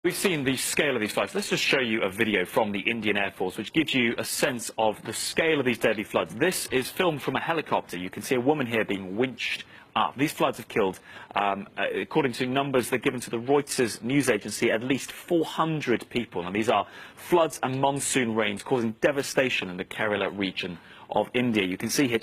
We've seen the scale of these floods. Let's just show you a video from the Indian Air Force, which gives you a sense of the scale of these deadly floods. This is filmed from a helicopter. You can see a woman here being winched up. These floods have killed, according to numbers that are given to the Reuters news agency, at least 400 people. And these are floods and monsoon rains causing devastation in the Kerala region of India. You can see here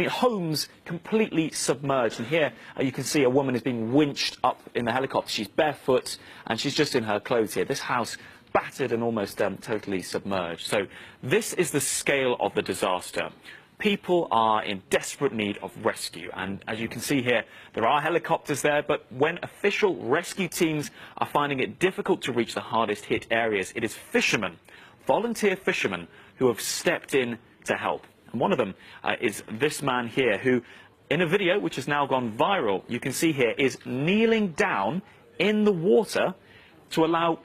homes completely submerged, and here you can see a woman is being winched up in the helicopter. She's barefoot and she's just in her clothes here. This house battered and almost totally submerged. So this is the scale of the disaster. People are in desperate need of rescue, and as you can see here, there are helicopters there, but when official rescue teams are finding it difficult to reach the hardest hit areas, it is fishermen, volunteer fishermen, who have stepped in to help. And one of them is this man here, who, in a video which has now gone viral, you can see here, is kneeling down in the water to allow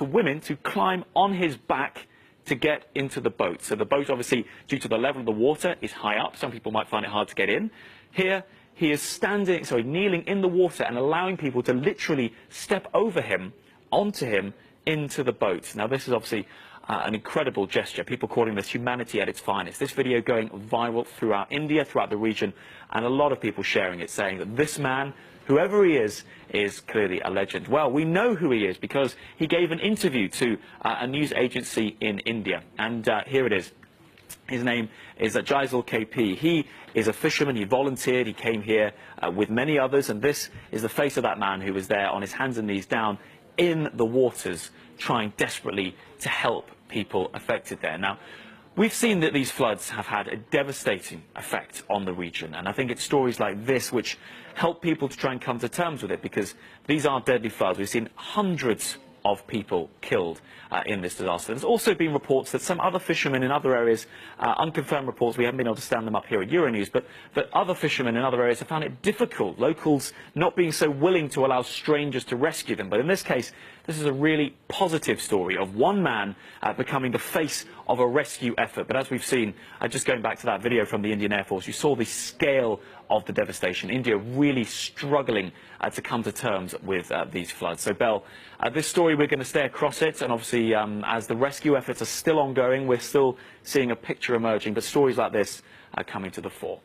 women to climb on his back to get into the boat. So the boat, obviously, due to the level of the water, is high up. Some people might find it hard to get in. Here, he is kneeling in the water and allowing people to literally step over him, onto him, into the boat. Now, this is obviously an incredible gesture. People calling this humanity at its finest. This video going viral throughout India, throughout the region, and a lot of people sharing it, saying that this man, whoever he is clearly a legend. Well, we know who he is because he gave an interview to a news agency in India, and here it is. His name is Jaisal KP. He is a fisherman. He volunteered. He came here with many others, and this is the face of that man who was there on his hands and knees down in the waters, trying desperately to help people affected there. Now, we've seen that these floods have had a devastating effect on the region, and I think it's stories like this which help people to try and come to terms with it, because these are deadly floods. We've seen hundreds of people killed in this disaster. There's also been reports that some other fishermen in other areas, unconfirmed reports, we haven't been able to stand them up here at Euronews, but other fishermen in other areas have found it difficult, locals not being so willing to allow strangers to rescue them. But in this case, this is a really positive story of one man becoming the face of a rescue effort. But as we've seen, just going back to that video from the Indian Air Force, you saw the scale of the devastation. India really struggling to come to terms with these floods. So, Belle, this story, we're going to stay across it, and obviously as the rescue efforts are still ongoing, we're still seeing a picture emerging, but stories like this are coming to the fore.